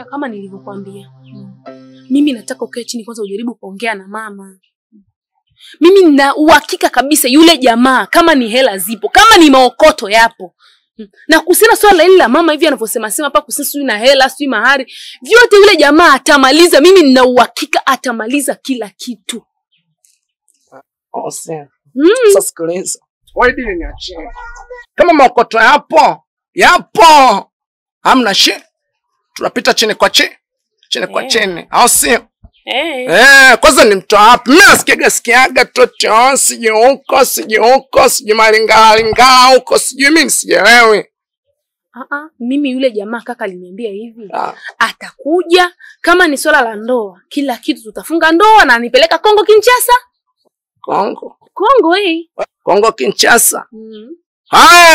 Kama nilivyokuambia. Mimi nataka ukae chini kwanza ujaribu kuongea na mama. Mimi nina uhakika kabisa yule jamaa kama ni hela zipo, kama ni maokoto yapo. Na kusina swala hili la mama hivi anavyosema sema hapa kusisi na hela, sio mahari, vyote yule jamaa atamaliza. Mimi nina uhakika atamaliza kila kitu. Sasa sikiliza. Wewe dini niachie. Kama maokoto yapo. Hamna shi. Tunapita chini kwa chini. Chini kwa chini. Au sio? Kwanza ni mtu hapa. Mimi nasikiaga toto siji huko, siji malinga huko, siji mimi sielewi. Mimi yule jamaa kaka aliniambia hivi. Atakuja kama ni swala la ndoa, kila kitu tutafunga ndoa na anipeleka Kongo Kinshasa. Kongo hii. Kongo Kinshasa.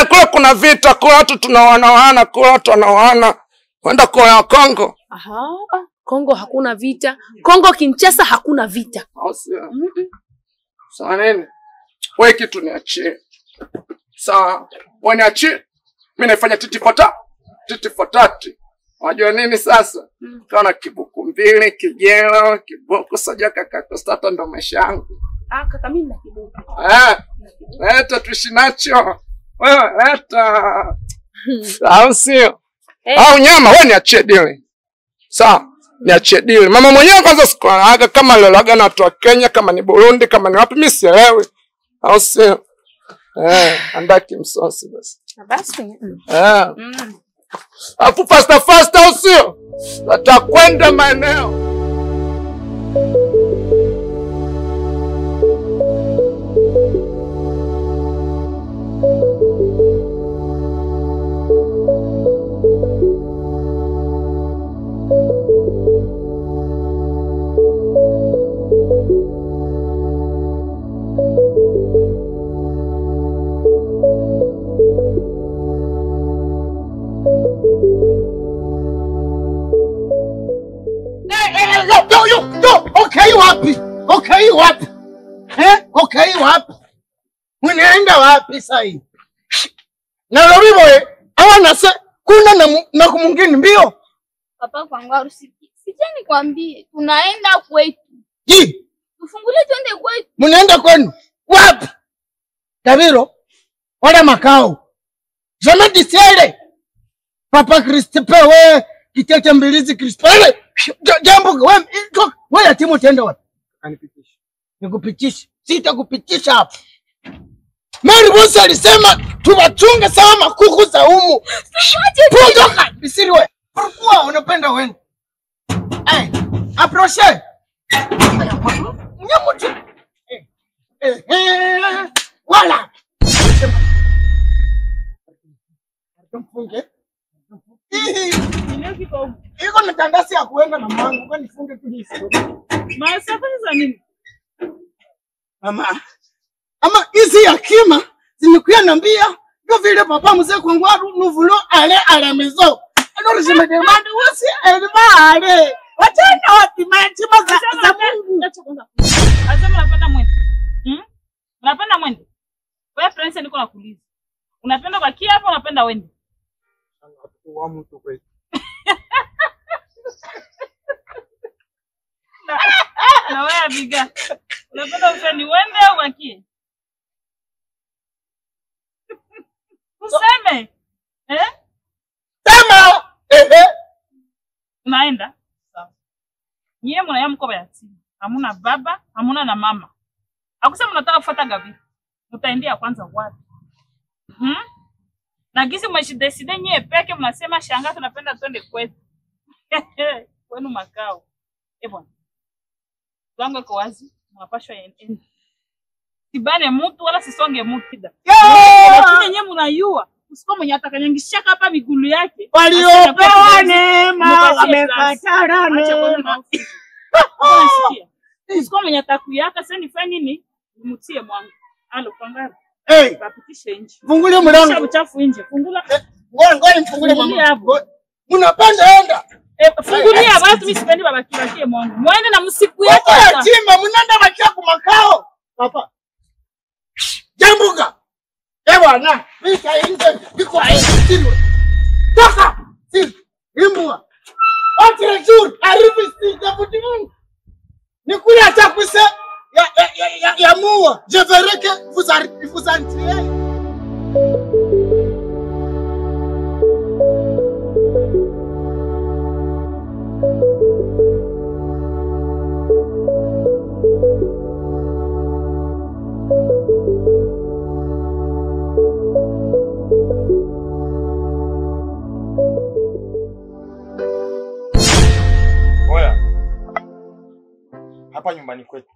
Kule kuna vita, kule watu tunawana, kule watu wanawana. Kwenda kwa Kongo. Kongo hakuna vita. Kongo Kinshasa hakuna vita. Sawa nini? Wewe kitu niachie. Sawa, wewe niachie. Mimi naifanya titi for tati. Unajua nini sasa? Kana kibuku mbili, kijelo, kiboko sajua kaka Kostata ndo maisha yangu. Kaka mimi na kibuku. Leta tuishi nacho. Wewe leta. Au sio? Au nyama wewe niachie dili. Sawa, niachie dili. Mama mwenyewe kwanza sikulaga kama lolaga na watu wa Kenya, kama ni Burundi, kama ni wapi mimi sielewi. Au sio? Andaki msosi basi. Basi. Afu fast au sio? Tutakwenda maeneo. Okay wapi? Okay wapi? Unaenda wapi sasa hivi? Na Loriboe, hawana kuna na kumungini mbio. Papa kwangu harusi. Sijani kwambie, tunaenda kwetu. Tufungulie twende kwetu. Mnaenda kwenu? Wapi? Tabiro. Wala makao. Jamais disiele. Papa Christophe wewe, kitete mbilizi Christophe. Jambo wewe timu tenda wapi? Anipitisha. Nikupitisha. Sitakupitisha hapa. Mary Musa alisema tuwachunge sawa makuku za humu. Pundoka, bisiri wewe. Pourquoi unapenda wewe? Approche. Nyamuti. Wala. Mfunge. Iko na tandasi ya kuenda na mwangu, kwani funge tu hizi. Safari za nini? Mama. Ama hizi yakima zimekuya nambia ndio vile papa mzee kwangu nous voulons aller à la maison. Alors je me demande où c'est elle va aller. Wachana wapi matima za Mungu. Asema unapenda mwende. Unapenda mwende? Wewe Prince niko nakuuliza. Unapenda kwa kia hapo unapenda wende? Wa mtu kweli. Na wewe Abiga. Unapenda ufanye wende au wakie? Useme. Sema. Unaenda? Sawa. Nyie mnaya mko yatima. Hamuna baba, hamuna na mama. Akusema mnataka kufuata gavi. Mtaendea kwanza wapi? Na gisi mshideside nyie peke mnasema shanga tunapenda twende kwetu. Kwenu makao. Bwana. Lango kwa wazi, mnapashwa yende. Sibane mtu wala sisonge mtu. Lakini nyie mnayua, usiko mwenye atakanyangishaka hapa migulu yake. Waliopewa neema wamekataa neema. Usiko mwenye atakuyaka sasa nifanye nini? Mtie mwangu. Alo pangara. Bapitishe nje. Fungulia mlango. Uchafu nje. Fungula. Ngoja nifungulie mama. Mnapanda enda. Fungulia watu mimi sipendi baba kibakie mwangu. Muende na msiku yake. Yatima mnaenda bakia kwa makao. Papa. Jambuka. Bwana, vita nje iko hivi. Toka. Imbua. Autre jour, arrive ici, je vous dis. Nikuli atakwise ya muwa. Je verrai que vous en tirez. Hapa nyumbani kwetu.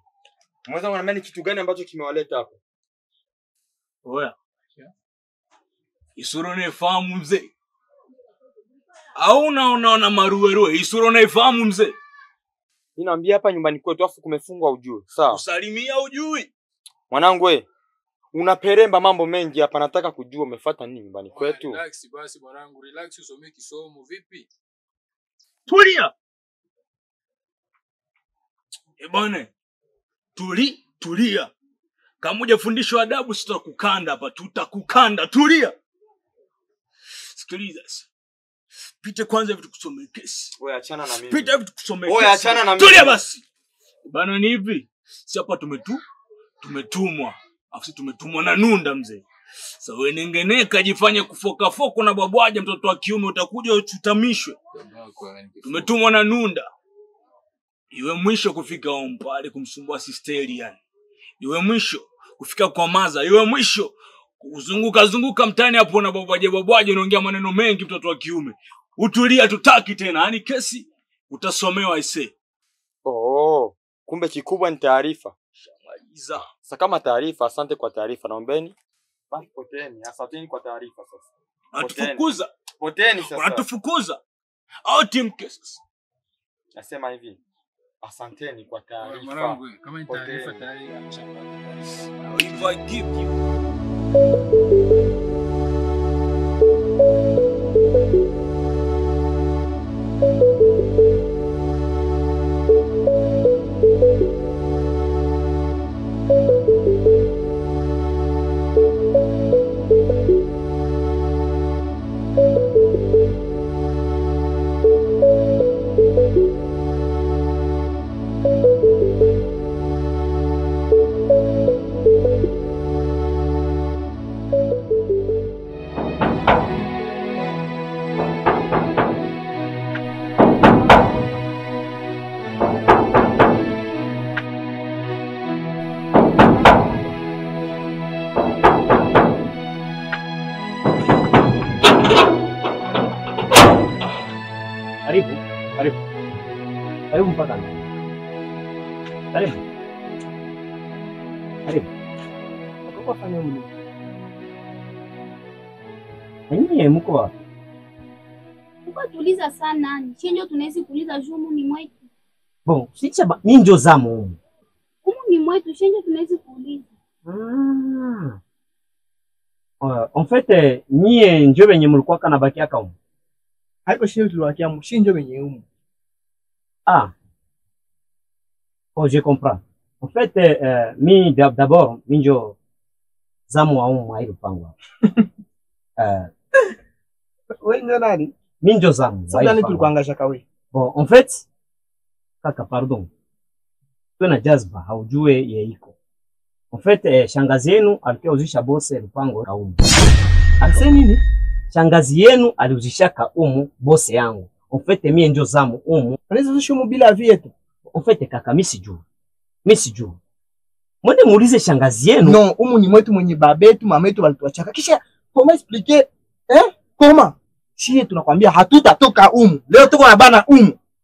Mweza kuambia ni kitu gani ambacho kimewaleta hapa? Oya. Isuro naifahamu mzee. Au unaona maruweruwe, isuro naifahamu mzee. Ninaambia hapa nyumbani kwetu afu kumefungwa ujue. Sawa. Usalimia ujui. Mwanangu wewe, unaperemba mambo mengi hapa, nataka kujua umefuata nini nyumbani kwetu. Relax basi mwanangu, relax usomee kisomo vipi? Tulia. Bwana. Tulia. Kama hujafundishwa adabu sitakukanda hapa, tutakukanda. Tulia. Sikiliza. Pite kwanza vitu kusomea kesi. Wewe achana na mimi. Pite vitu kusomea kesi. Wewe achana na mimi. Tulia basi. Bana ni hivi. Si hapa tumetumwa. Afu tumetumwa na Nunda mzee. Sasa wewe nengeneka jifanye kufoka foko na babwaje mtoto wa kiume utakuja uchutamishwe. Tumetumwa na Nunda. Iwe mwisho kufika ompale kumsumbua sisteri yani. Iwe mwisho kufika kwa maza, iwe mwisho kuzunguka mtani hapo na babwaje unaongea maneno mengi mtoto wa kiume. Utulia tutaki tena, yani kesi utasomewa ise. Oh, kumbe kikubwa ni taarifa. Shamaliza. Sasa kama taarifa, asante kwa taarifa. Naombeni. Basi poteni, asanteni kwa taarifa sasa. Unatufukuza. Poteni sasa. Unatufukuza. Au team cases. Nasema hivi. Asanteni kwa taarifa. Mwanangu, kama ni taarifa tayari ameshapata. If I give you Karibu mpaka. Karibu. Uko fanya mimi. Nyinyi mko wapi? Uko tuliza sana. Chenjo tunaweza kuuliza jumu ni mwetu. Bon, sicha mimi ndio zamu huko. Humu ni mwetu, chenjo tunaweza kuuliza. En fait, nyie ndio wenye mlikuwa kana baki aka huko. Haiko shio tuliwakia mshinjo wenye humu. Ah. Oh, je comprends. En fait, mi d'abord, mi njo zamu wa huko hilo pango. Wewe ndio nani? Mi njo zamu. Sasa nani tulikuangasha kawe? Bon, en fait, kaka pardon. Tuna jazba haujue ye iko. En fait, shangazi yenu alikuwa uzisha bose lupango kaumu. Ase nini? Shangazi yenu aliuzishaka bose yangu. En fait, mie njo zamu Anaweza ushishumu bila vietu. En fait, kaka mimi sijui. Mwende muulize shangazi yenu. No, ni mwetu mwenye babetu, mametu walituachaka. Kisha koma explique koma. Shie tunakwambia hatutatoka leo tuko na bana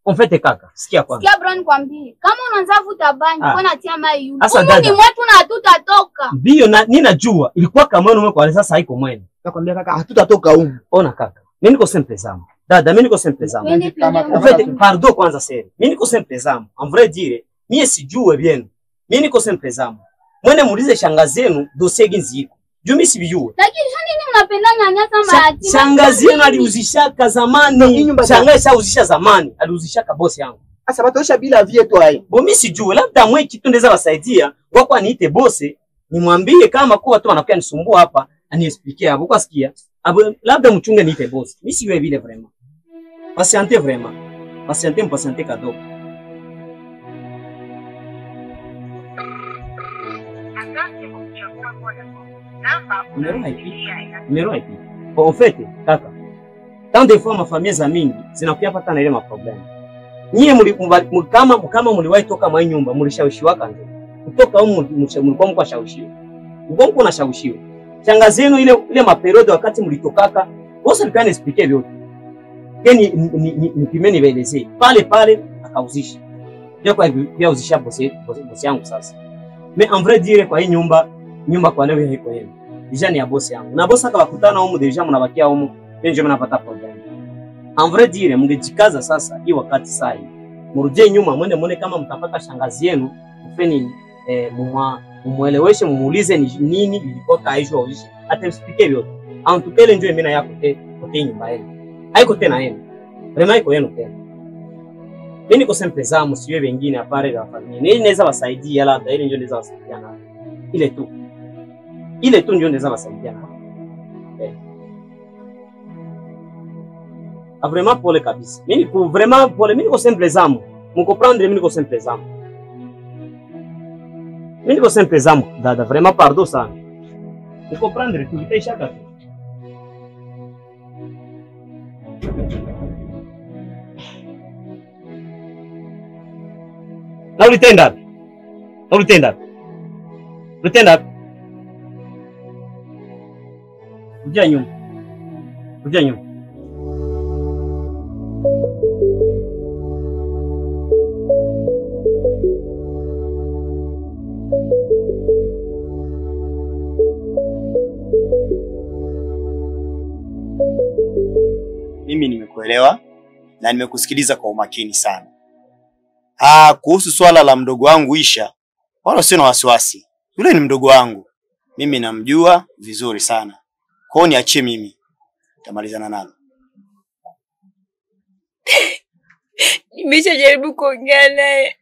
En fait, kaka, sikia kwanza. Sikia bro nikwambie, kama unaanza vuta bangi, mbona tia mai yule? Ni mwetu na hatutatoka. Ndio ninajua, ilikuwa kama wewe kwa sasa haiko mwene. Nakwambia kaka hatutatoka Ona kaka, mimi niko simple zamu. Dada, mimi niko simple zamu. En fait, pardon kwanza seri. Mimi niko simple zamu. En vrai dire, mimi sijue bien. Mimi niko simple zamu. Mwende muulize shangazi yenu dossier ginzi iko. Juu mimi sijue. Lakini nini mnapenda nyanyasa mayatima? Shangazi yenu aliuzishaka zamani. Shangazi shauzisha zamani. Aliuzishaka bosi yangu. Asa batosha bila vietu hai. Bo mimi sijue, labda mwe kitu ndeza wasaidia. Wako aniite bosi, nimwambie kama kwa watu wanakuja nisumbua hapa, aniexplique hapo kwa sikia. Labda mchunge niite bosi. Mimi siwe vile vraiment. Patientez vraiment. Patiente kadogo. Numéro ipi? En fait, kaka. Tant de fois ma famille za mingi zinakuwa pata na ile maproblem. Nyie kama mliwahi toka mwa nyumba mlishawishiwa kanje. Kutoka huko mlikuwa mkwashawishiwa. Mgongo unashawishiwa. Shangazi yenu ile maperiode wakati mlitokaka, bosi alikuwa anexplique vyote. Keni nipimeni nielezee. Pale akauzisha. Ndio kwa hivyo uzisha bosi yangu sasa. Mais en vrai dire kwa hii nyumba kwa leo haiko hivi. Deja ni ya bosi yangu. Na bosi akawakutana huko deja mnabakia huko, ndio mnapata problem. En vrai dire mngejikaza sasa hii wakati sasa. Mrudie nyuma mwende kama mtapata shangazi yenu, mfeni mumueleweshe mumuulize ni nini ilikuwa kaishwa ulishi. Atemsipike vyote. Antukele njoo mimi na yako kote nyumba yenu. Haiko tena yenu. Rema haiko yenu tena. Mimi niko simple zamu siwe wengine apare la familia. Nini naweza wasaidia labda ile ndio naweza wasaidia na. Ile tu ndio naweza wasaidia na. Vraiment pole kabisa. Mimi niko vraiment pole, mimi niko simple zamu. Mcomprendre mimi niko simple zamu. Mimi niko simple zamu, dada, vraiment pardon sana. Comprendre tu vitaisha kaka. Na ulitenda Rudia nyuma. Mimi nimekuelewa na nimekusikiliza kwa umakini sana. Kuhusu swala la mdogo wangu Isha, wala sina wasiwasi. Yule ni mdogo wangu. Mimi namjua vizuri sana. Kwa hiyo niachie mimi. Tamalizana nalo. Nimeshajaribu kuongea naye.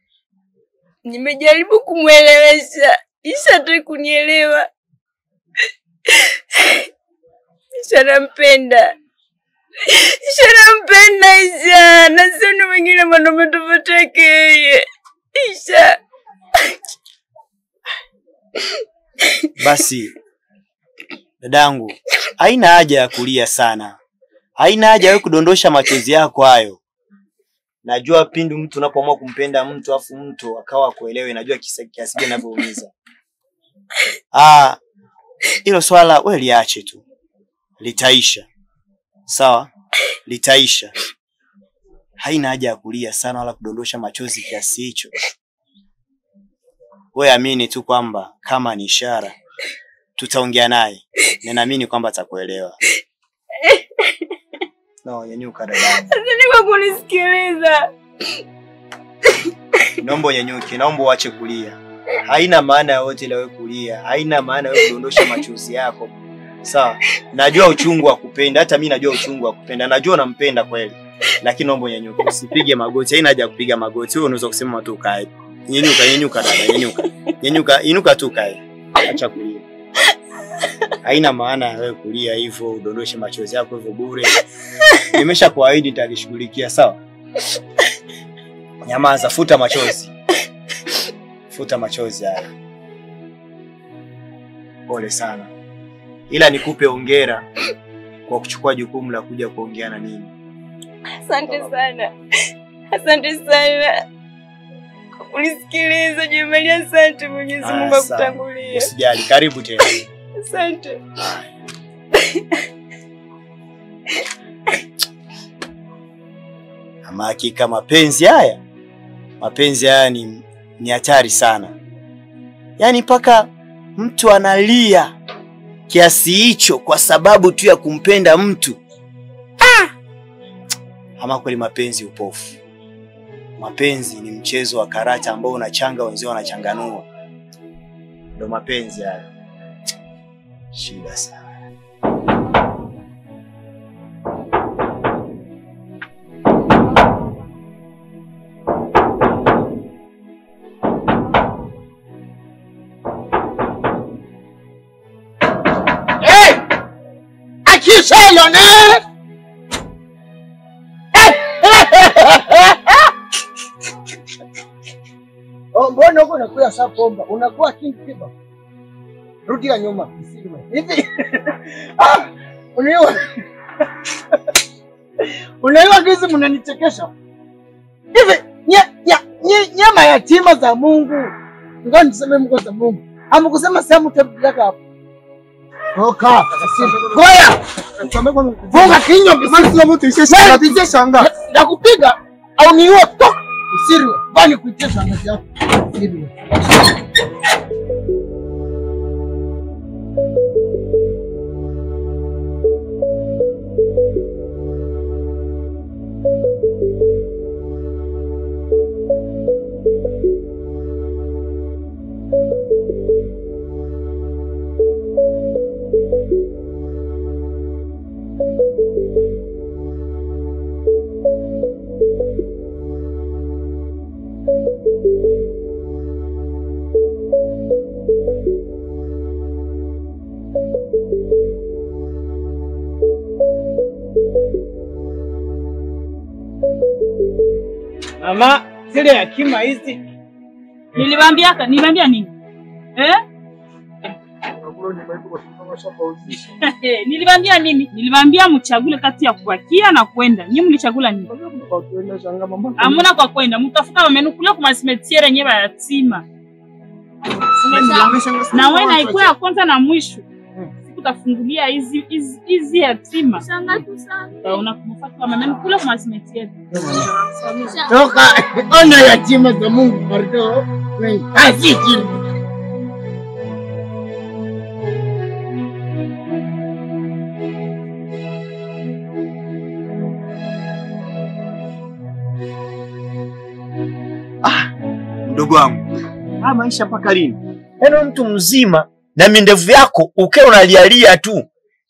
Nimejaribu kumuelewesha. Isha hataki kunielewa. Isha nampenda. Isha. Na sio wengine wanaume tofauti yake. Isha. Basi dadangu, haina haja ya kulia sana. Haina haja wewe kudondosha machozi yako hayo. Najua pindi mtu unapoamua kumpenda mtu afu mtu akawa kuelewe, najua kiasi gani inavyoumiza. Hilo swala wewe liache tu. Litaisha. Sawa? Litaisha. Haina haja ya kulia sana wala kudondosha machozi kiasi hicho. Wewe amini tu kwamba kama ni ishara tutaongea naye. Na naamini kwamba atakuelewa. Nyanyuka dada. Asante kwa kunisikiliza. Naomba nyanyuke, naomba uache kulia. Haina maana yote ile wewe kulia. Haina maana wewe kudondosha machozi yako. Sawa? Najua uchungu wa kupenda, hata mimi najua uchungu wa kupenda. Najua unampenda kweli. Lakini naomba nyanyuke, usipige magoti. Haina haja kupiga magoti. Wewe unaweza kusema tu kae. Nyanyuka dada, inuka tu kae. Acha kulia. Haina maana wewe kulia hivyo, udondoshe machozi yako hivyo bure. Nimeshakuahidi nitalishughulikia, sawa? Nyamaza, futa machozi. Futa machozi haya. Pole sana. Ila nikupe hongera kwa kuchukua jukumu la kuja kuongea na mimi. Asante sana. Kwa kunisikiliza Jemali, asante. Mwenyezi Mungu akutangulie. Usijali, karibu tena. Asante. Ama hakika mapenzi haya ni hatari sana. Yaani paka mtu analia kiasi hicho kwa sababu tu ya kumpenda mtu. Ama kweli mapenzi upofu. Mapenzi ni mchezo wa karata ambao unachanga wenzao wanachanganua. Ndio mapenzi haya. Shida sana. Akisha Lionel! mbona huko unakuwa sapomba? Unakuwa king kiba. Rudi ya nyuma. Hivi. Uniwa. Unaiwa gizi mnanichekesha. Hivi nyama yatima za Mungu. Ngoja niseme mko za Mungu. Hamkusema sehemu tabaka hapo. Toka. Goya. Funga kinywa basi la mtu ishe shanga. Nakupiga au niue toka. Usiri. Bali kuitia shanga yako. Usiri. Mama, zile yakima hizi. Niliwaambia nini? Niliwaambia nini? Niliwaambia mchagule kati ya kubakia na kwenda. Nyinyi mlichagula nini? Hamuna kwa kwenda, mtafuta wamenu kule kwa masimetiere yenyewe yatima. Na wewe na ikuwa ya kwanza na mwisho. Sikutafungulia hizi yatima. Shanga tu sana. Unakufuata wamenu kule kwa masimetiere. Toka ona yatima za Mungu pardo. Asiki. Mdogo wangu, maisha mpaka lini? Yaani mtu mzima na mindevu yako uke unalialia tu.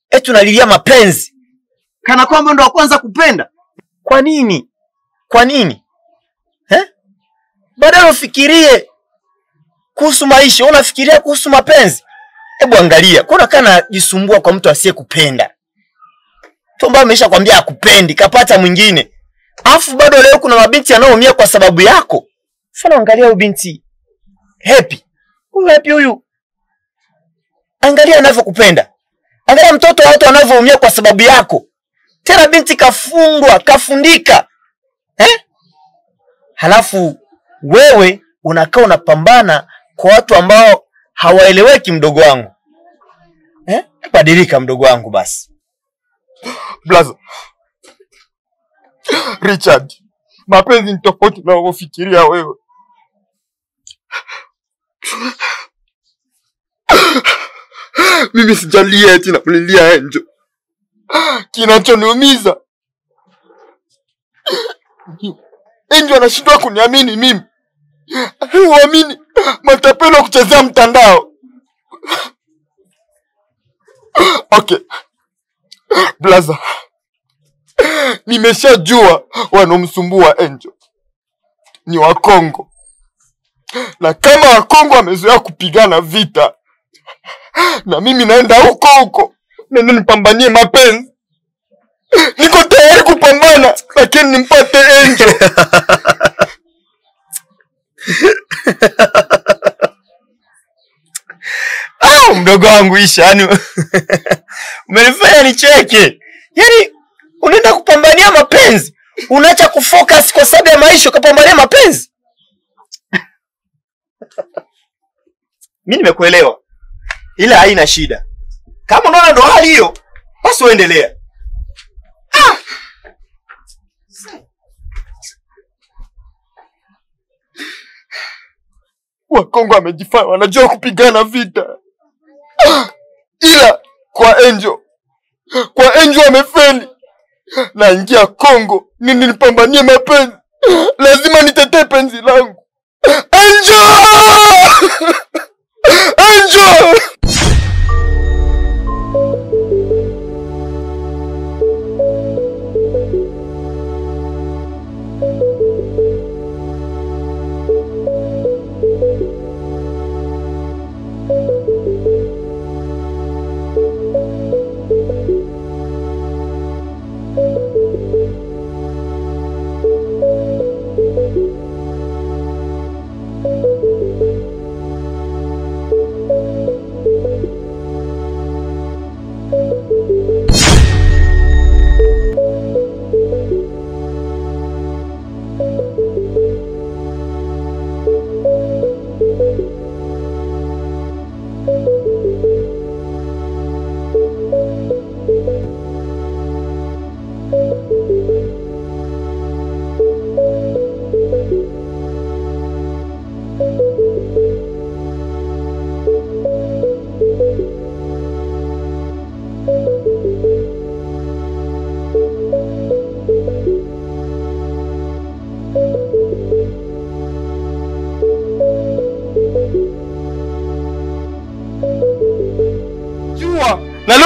Eti unalilia mapenzi. Kana kwamba ndo wa kwanza kupenda. Kwa nini? Kwa nini? Badala ufikirie kuhusu maisha, unafikiria kuhusu mapenzi. Hebu angalia, kuna kana jisumbua kwa mtu asiye kupenda. Tomba amesha kwambia akupendi, kapata mwingine. Afu bado leo kuna mabinti yanaoumia kwa sababu yako. Fana angalia huyu binti. Happy. Huyu happy huyu. Angalia anavyokupenda. Angalia mtoto wa watu anavyoumia kwa sababu yako. Tena binti kafungwa, kafundika. Halafu wewe unakaa unapambana kwa watu ambao hawaeleweki mdogo wangu. Badilika mdogo wangu basi. Blaza. Richard, mapenzi ni tofauti na unavyofikiria wewe. Mimi sijalia eti na kulilia Angel. Kinachoniumiza, Angel anashindwa kuniamini mimi. Huamini matapelo kuchezea mtandao. Okay. Blaza. Nimeshajua wanomsumbua Angel ni wa Kongo. Na kama wa Kongo wamezoea kupigana vita, na mimi naenda huko nenda nipambanie mapenzi. Niko tayari kupambana, lakini nimpate Angel. Mdogo wangu Isha, yani umenifanya nicheke. Yaani unaenda kupambania mapenzi, unaacha kufocus kwa sababu ya maisha ukapambania mapenzi. Mimi nimekuelewa. Ila haina shida. Kama unaona ndo hali hiyo, basi uendelea. Wakongo wamejifanya wanajua kupigana vita. Ila kwa Angel wamefeli. Naingia Kongo nini nipambanie mapenzi. Lazima nitetee penzi langu. Angel! Angel!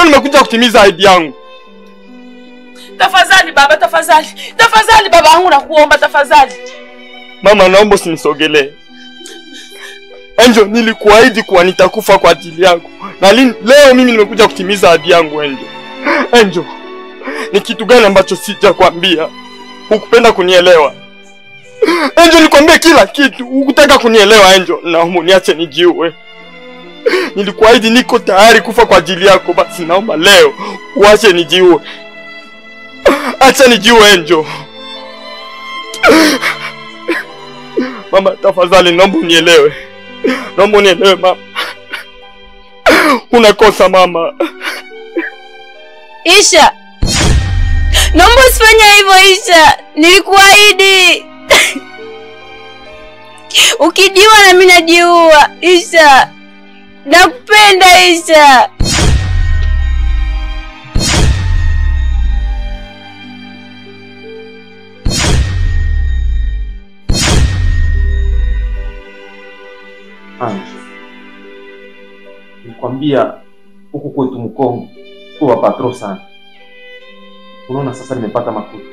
leo nimekuja kutimiza ahadi yangu. Tafadhali baba, tafadhali. Tafadhali baba yangu nakuomba tafadhali. Mama, naomba usinisogelee. Angel, nilikuahidi kuwa nitakufa kwa ajili yako. Na leo mimi nimekuja kutimiza ahadi yangu Angel. Angel, ni kitu gani ambacho sijakwambia? Hukupenda kunielewa. Angel, nikwambie kila kitu, hukutaka kunielewa Angel. Naomba niache nijiue. Nilikuahidi niko tayari kufa kwa ajili yako, basi naomba leo uache nijiue. Acha nijiue Angel. Mama, tafadhali naomba unielewe. Naomba unielewe mama. Unakosa mama. Isha, naomba usifanye hivyo Isha. Nilikuahidi. Ukijiua na mimi najiua. Isha, nakupenda Isha. Nikwambia huku kwetu Mkongo kwa patro sana. Unaona sasa nimepata makuta.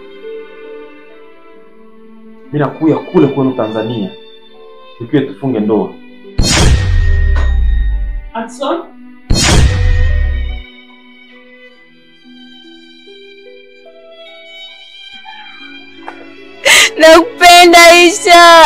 Mimi nakuya kule kwenu Tanzania. Tukiwe tufunge ndoa. Atson? Nakupenda Isha.